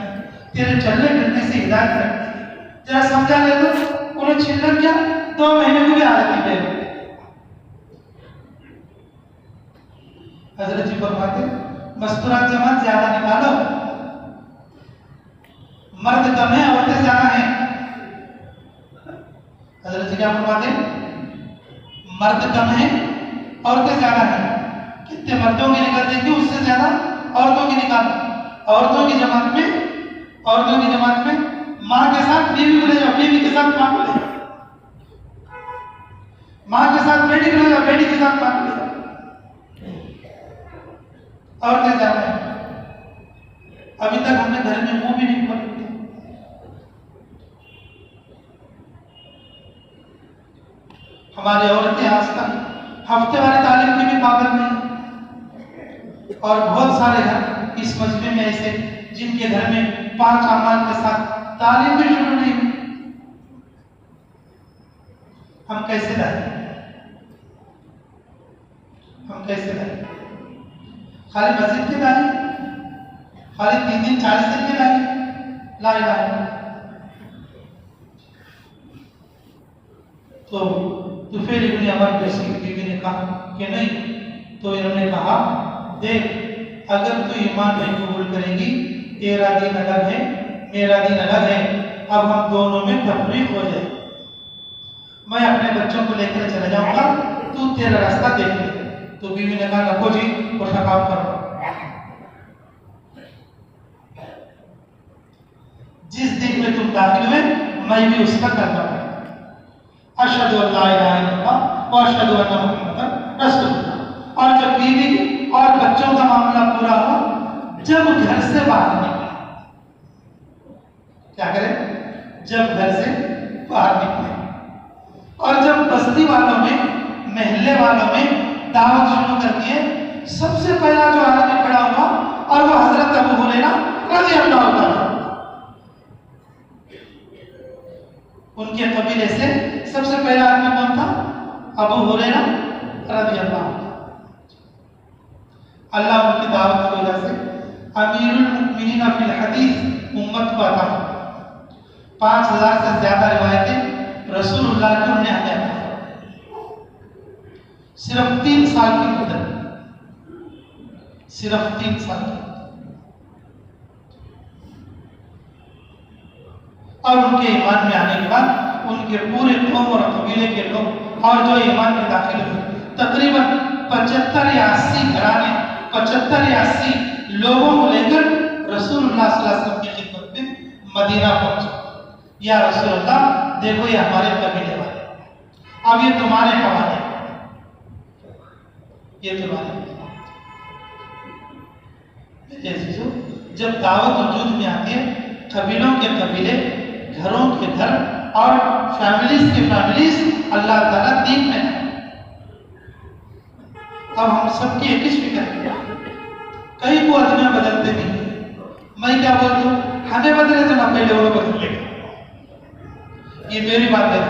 تیرے چلنے پھرنے سے ہدایت رکھتے، ذرا سمجھا لے تو انہیں چھلن کیا 2 مہینے کو بھی عادت نہیں دے۔ حضرت جی فرماتے مستورات جماعت زیادہ نکالو، مرد کم ہے عورتیں زیادہ ہیں۔ حضرت جی کیا فرماتے مرد کم ہے عورتیں زیادہ ہیں، کتنے مردوں کی نکال دیں گے اس سے زیادہ عورتوں کی نکالو۔ عورتوں کی جماعت میں ماں کے ساتھ بیوی کو لے جاؤ، بیوی کے ساتھ ماں کو لے جاؤ، ماں کے ساتھ بیٹی کو لے جاؤ، بیٹی کے ساتھ ماں کو لے جاؤ، عورتیں زیادہ ہیں۔ ابھی تک ہم نے گھر میں منہ بھی نہیں کھولے، ہماری عورتیں آج تک ہفتے والے تعلیم کی بھی پابند نہیں، اور بہت سارے گھر اس مجمع میں ایسے جن کے گھر میں 5 اعمال کے ساتھ تعلیم بھی شروع نہیں ہوئی۔ ہم کیسے لائیں؟ خالی مسجد کے لائیں، خالی 3 دن 40 دن کے لائیں، لا الہ الا اللہ۔ تو طفیل ابن عمر کی اس کی بیوی نے کہا کہ نہیں، تو انہوں نے کہا دیکھ اگر تو ایمان نہیں قبول کرے گی تیرا دین الگ ہے میرا دین الگ ہے، اب ہم دونوں میں تفریق ہو جائے، میں اپنے بچوں کو لے کر چلا جاؤں گا تو تیرا راستہ دیکھ لے۔ تو بیوی نے کہا رکھو جی وہ کام کرو، جس دن میں تم داخل ہوئے میں بھی اس کا کرنا پڑا، اشہد ان لا الہ الا اللہ و اشہد ان محمد رسول اللہ۔ اور جب بیوی اور بچوں کا معاملہ پورا ہوا، جب گھر سے باہر نکلے، کیا کرے جب گھر سے باہر نکلے اور جب بستی والوں میں محلے والوں میں دعوت شروع کر دیے، سب سے پہلا جو آدمی کھڑا ہوا اور وہ حضرت ابو ہریرہ رضی اللہ عنہ، ان کے قبیلے سے سب سے پہلا آدمی کون تھا؟ ابو ہریرہ رضی اللہ عنہ۔ اللہ ان کی دعوت کی وجہ سے امیر المؤمنین فی الحدیث امت کو عطا فرمایا، 5000 سے زیادہ روایتیں رسول اللہ کی انہوں نے عطا فرمائی، صرف 3 سال کی مدت، صرف 3 سال کی، اور ان کے ایمان میں آنے کے بعد ان کے پورے قوم اور قبیلے کے لوگ اور جو ایمان میں داخل ہوئے تقریباً 75 یا 80 گھرانے 75 یا 80 لوگوں کو لے کر رسول اللہ صلی اللہ علیہ وسلم کی خدمت میں مدینہ پہنچے۔ یا رسول اللہ دیکھو یہ ہمارے قبیلے والے، اب یہ تمہارے حوالے، یہ تمہارے عزیزو، جب دعوت وجود میں آتی ہے قبیلوں کے قبیلے، گھروں کے گھر اور فیملیز کے فیملیز اللہ تعالیٰ دین میں ہے۔ اب ہم سب کی ایک ہی فکر ہے، کئی کو آدمیاں بدلتے نہیں، میں کیا بولتا ہوں ہمیں بدلے تو نہ پہلے وہ بدلے گا، یہ میری بات ہے۔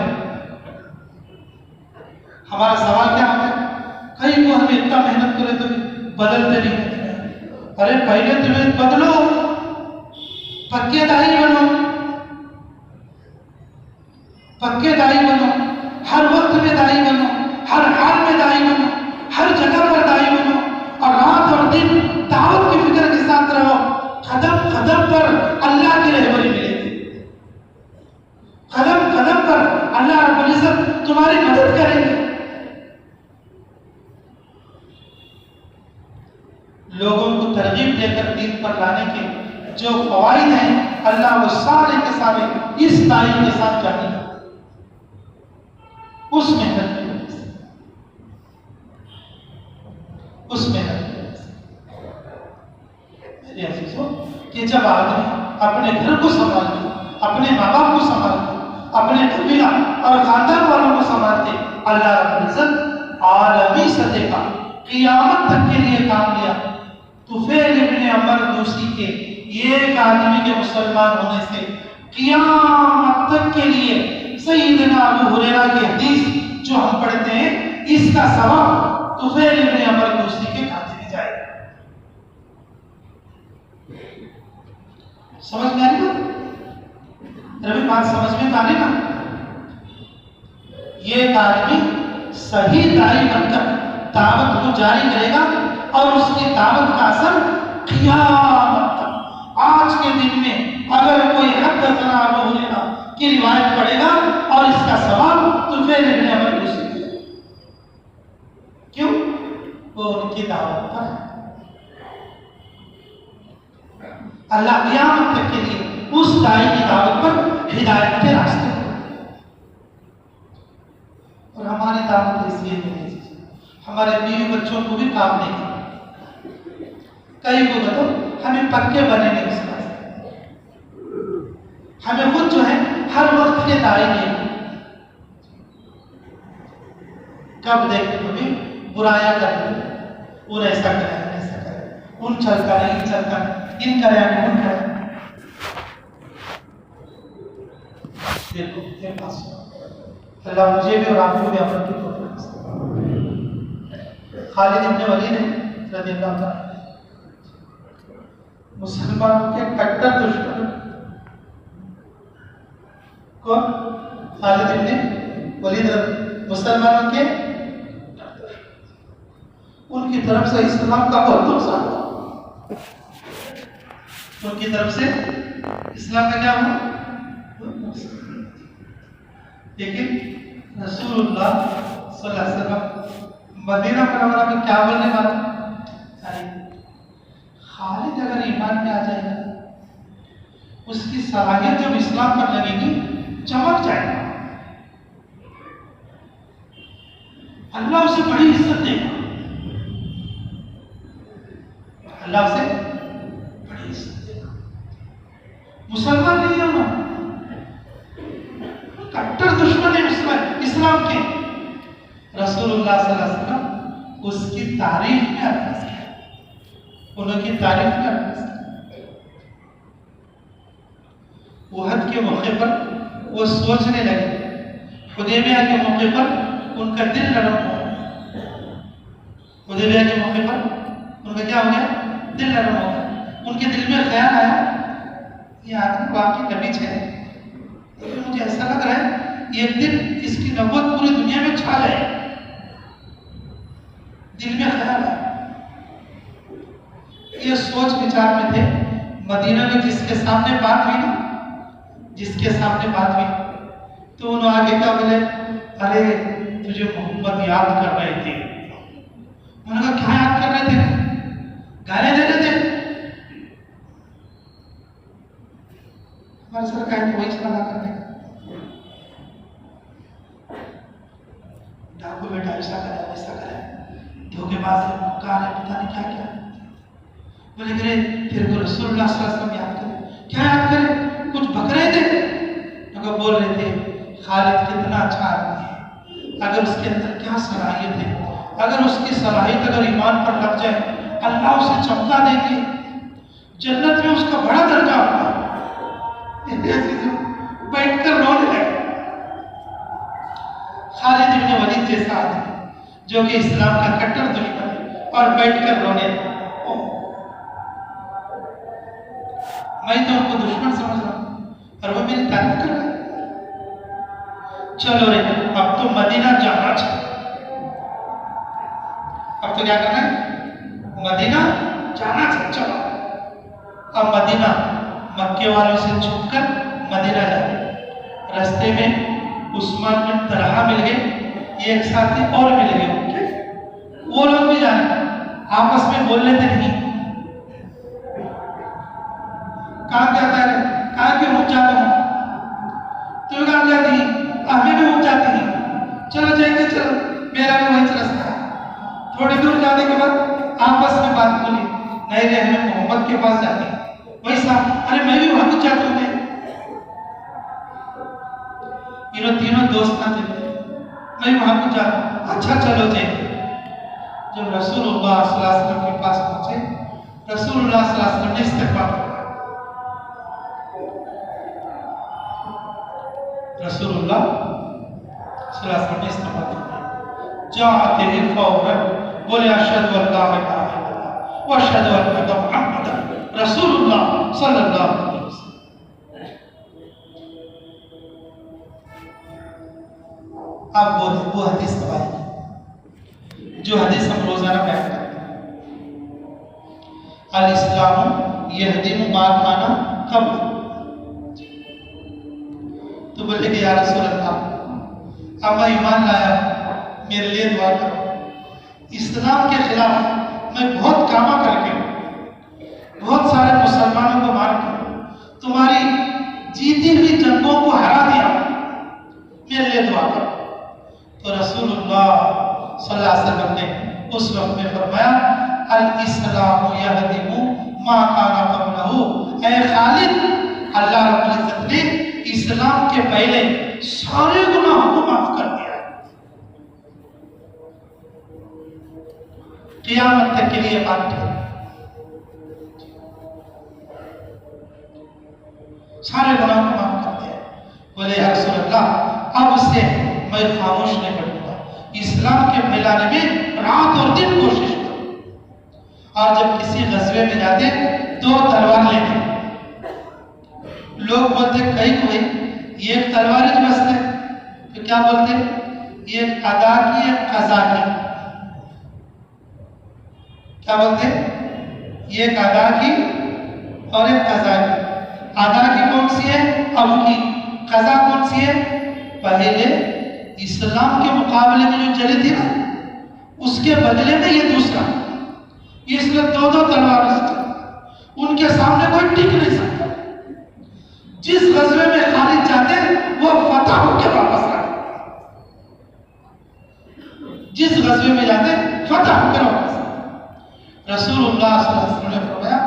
ہمارا سوال کیا ہوتا ہے، کئی کو ہمیں اتنا محنت کرے تو بدلتے نہیں، ارے پہلے تمہیں بدلو، پکے دائی بنو، پکے دائی بنو، ہر وقت میں دائی بنو، ہر حال میں دائی بنو، ہر جگہ پر دائی بنو، اور رات اور دن دعوت کی فکر کے ساتھ رہو۔ قدم قدم پر اللہ کی رہبری ملے گی، قدم قدم پر اللہ رب العزت تمہاری مدد کریں گے۔ لوگوں کو ترغیب دے کر دین پر لانے کے جو فوائد ہیں، اللہ وہ سارے کے سارے اس دائی کے ساتھ جاری ہے، اس محنت کی وجہ سے، اس محنت کی وجہ سے۔ میرے عزیزوں، کہ جب آدمی اپنے گھر کو سنبھالتے، اپنے ماں باپ کو سنبھالتے، اپنے قبیلہ اور خاندان والوں کو سنبھالتے، اللہ رب العزت عالمی سطح کا قیامت تک کے لیے کام لیا۔ طفیل ابن عمر دوسی کے ایک آدمی کے مسلمان ہونے سے قیامت تک کے لیے سیدنا ابو ہریرہ کی حدیث جو ہم پڑھتے ہیں، اس کا ثواب طفیل ابن عمر دوسی کے کھاتے میں جائے گا۔ سمجھ میں آ رہی بات؟ ربی بات سمجھ میں آ رہی نا؟ یہ آدمی صحیح داعی بن کر دعوت کو جاری کرے گا، اور اس کی دعوت کا اثر قیامت تک۔ آج کے دن میں اگر کوئی حدثنا ابو ہریرہ کی روایت پڑھے گا اور اس کا ثواب طفیل ابن عمر دوسی ہے۔ کیوں؟ وہ ان کی دعوت پر ہے۔ اللہ قیامت تک کے لیے اس داعی کی دعوت پر ہدایت کے راستے پر۔ اور ہماری دعوت اس لیے نہیں، ہمارے بیوی بچوں کو بھی کام نہیں ہے۔ کئی کو بتو ہمیں پکے بنے نہیں اس بات، ہمیں خود جو ہے ہر وقت کے داعی نہیں، کب دیکھتے تو بھی برایا کرتے، اور ایسا کرے ایسا کرے، ان چلتا نہیں ان چلتا نہیں، ان کرے ہمیں ان کرے۔ دیکھو اللہ مجھے بھی اور آپ کو بھی عمل کی توفیق دے۔ خالد ابن ولید رضی اللہ تعالیٰ مسلمانوں کے کٹر دشمن کون؟ خالد ابن ولید مسلمانوں کے ان کی طرف سے اسلام کا بہت نقصان ہوا، ان کی طرف سے اسلام کا کیا ہوا؟ لیکن رسول اللہ صلی اللہ علیہ وسلم مدینہ منورہ میں کیا بولنے والا؟ خالد اگر ایمان میں آ جائے گا، اس کی صلاحیت جب اسلام پر لگے گی چمک جائے گا، اللہ اسے بڑی عزت دے گا، اللہ اسے بڑی عزت دے گا۔ مسلمان نہیں ہے وہ، کٹر دشمن ہے اسلام کے۔ رسول اللہ صلی اللہ علیہ وسلم اس کی تعریف میں الفاظ کیا، انہوں کی تعریف میں الفاظ کیا۔ احد کے موقع پر وہ سوچنے لگے، حدیبیہ کے موقع پر ان کا دل نرم ہوا، حدیبیہ کے موقع پر ان کا کیا ہو گیا؟ دل نرم ہو گیا۔ ان کے دل میں خیال آیا یہ آدمی واقعی نبی ہے، لیکن مجھے ایسا لگ رہا ہے ایک دن اس کی نبوت پوری دنیا میں چھا جائے۔ دل میں خیال آیا، یہ سوچ وچار میں تھے۔ مدینہ میں جس کے سامنے بات ہوئی نا، جس کے سامنے بات ہوئی تو انہوں آگے کیا بولے؟ ارے تجھے محمد یاد کر رہے تھے۔ انہوں نے کہا کیا یاد کر رہے تھے؟ گانے دے رہے تھے؟ ہمارے سر کہیں کوئی چلا کرنے کا ڈاکو بیٹا ایسا کرے ویسا کرے، دھوکے باز ہے، مکار ہے، پتہ نہیں کیا کیا۔ بولے کرے پھر کو رسول اللہ صلی اللہ علیہ وسلم یاد کرے۔ کیا یاد کرے؟ کچھ بک رہے تھے؟ تو بول رہے تھے خالد کتنا اچھا آدمی ہے، اگر اس کے اندر کیا صلاحیت ہے، اگر اس کی صلاحیت اگر ایمان پر لگ جائے اللہ اسے چمکا دیں گے، جنت میں اس کا بڑا درجہ ہوگا۔ بیٹھ کر رونے لگے۔ خالد ابن ولید جیسا آدمی جو کہ اسلام کا کٹر دشمن ہے اور بیٹھ کر رونے لگے۔ میں تو ان کو دشمن سمجھ رہا ہوں اور وہ میری تعریف کر رہا ہے۔ چلو رے اب تو مدینہ جانا چاہیے. اب تو کیا کرنا ہے؟ مدینہ جانا چاہیے. چلو اب مدینہ مکے والوں سے چھپ کر مدینہ جائے. رستے میں عثمان بن طلحہ مل گئے, ایک ساتھی اور مل گئے. وہ لوگ بھی جانے آپس میں بول لیتے نہیں. کہاں کہتا ہے کہاں کہ اٹھ جاتا ہوں, تو کہاں جاتی ہیں ہمیں بھی اٹھ جاتی ہیں. چلو جائیں گے, چلو میرا بھی وہی رستہ ہے. تھوڑی دور جانے کے بعد آپس میں بات بولی, نہیں رہے ہمیں محمد کے پاس جاتے ہیں. وہی صاحب ارے میں بھی وہاں جاتا ہوں. انہوں تینوں دوست نہ تھے, میں وہاں کو جاتا ہوں. اچھا چلو جائیں. جب رسول اللہ صلی اللہ علیہ وسلم کے پاس پہنچے, رسول اللہ صلی اللہ علیہ وسلم نے استقبال کیا. رسول اللہ صلی اللہ علیہ وسلم نے استقبال کیا. جاءت فوراً بولے اشہد ان لا الہ الا اللہ واشہد ان محمد رسول اللہ صلی اللہ علیہ وسلم. اب وہ حدیث دبائی جو حدیث ہم روزانہ بیان کرتے ہیں, الاسلام یہدم ما کان قبل. تو بولے کہ یا رسول اللہ اب میں ایمان لایا, میرے لیے دعا کرو. اسلام کے خلاف میں بہت کامہ کر کے بہت سارے مسلمانوں کو مار کے تمہاری جیتی ہوئی جنگوں کو ہرا دیا, میرے لیے دعا کرو. تو رسول اللہ صلی اللہ علیہ وسلم نے اس وقت میں فرمایا الاسلام یہدم ما کان قبلہ. اے خالد, اللہ رب العزت نے اسلام کے پہلے سارے گناہوں کو معاف کر دیا, قیامت تک کے لیے بات ہے. سارے گناہوں کو معاف کر دیا. بولے یا رسول اللہ اب سے میں خاموش نہیں بیٹھوں گا, اسلام کے پھیلانے میں رات اور دن کوشش کروں. اور جب کسی غزوے میں جاتے 2 تلوار لیتے, لوگ بولتے کئی کوئی ایک تلوار ہی بستے, تو کیا بولتے ایک ادا کی ایک قضا کی. کیا بولتے ایک ادا کی اور ایک قضا کی. ادا کی کون سی ہے؟ اب کی. قضا کون سی ہے؟ پہلے اسلام کے مقابلے میں جو چلی تھی نا اس کے بدلے میں یہ دوسرا. یہ اس لیے 2 تلوار سے ان کے سامنے کوئی ٹک نہیں سکتا. جس غزوے میں خالد جاتے وہ فتح ہو کے واپس آتے, جس غزوے میں جاتے فتح ہو کے واپس آتے. رسول اللہ صلی اللہ علیہ وسلم نے فرمایا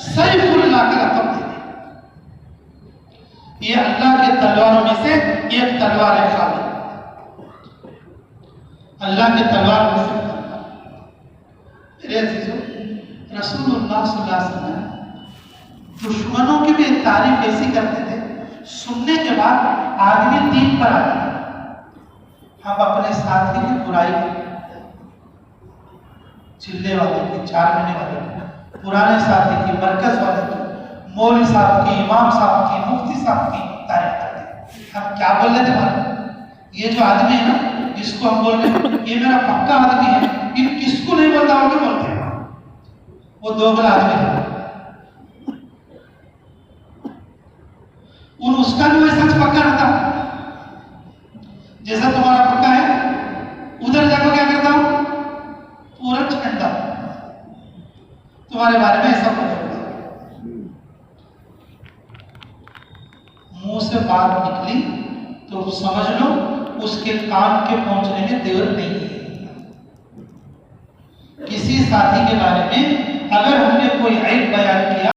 سیف اللہ کا رقم دے دیں, یہ اللہ کے تلواروں میں سے ایک تلوار ہے خالد. اللہ کے تلوار میں سے میرے عزیزوں, رسول اللہ صلی اللہ علیہ وسلم دشمنوں کی بھی تعریف ایسی کرتے تھے, سننے کے بعد آدمی دین پر آتا ہے. ہم اپنے ساتھی کی برائی چلے والے کی, 4 مہینے والے کی, پرانے ساتھی کی, مرکز والے کی, مولوی صاحب کی, امام صاحب کی, مفتی صاحب کی تعریف کرتے ہیں. ہم کیا بول رہے تھے بھائی, یہ جو آدمی ہے نا جس کو ہم بول رہے ہیں یہ میرا پکا آدمی ہے, یہ کس کو نہیں بولتا ہو کہ بولتے ہیں, وہ دوگلا آدمی ہے. اور اس کا بھی ویسا پکا رہتا جیسا تمہارا پکا ہے. ادھر جا کر کیا کرتا ہوں پورا چھنڈا تمہارے بارے میں ایسا پکا رہتا. منہ سے بات نکلی تو سمجھ لو اس کے کام کے پہنچنے میں دیر نہیں ہے. کسی ساتھی کے بارے میں اگر ہم نے کوئی عیب بیان کیا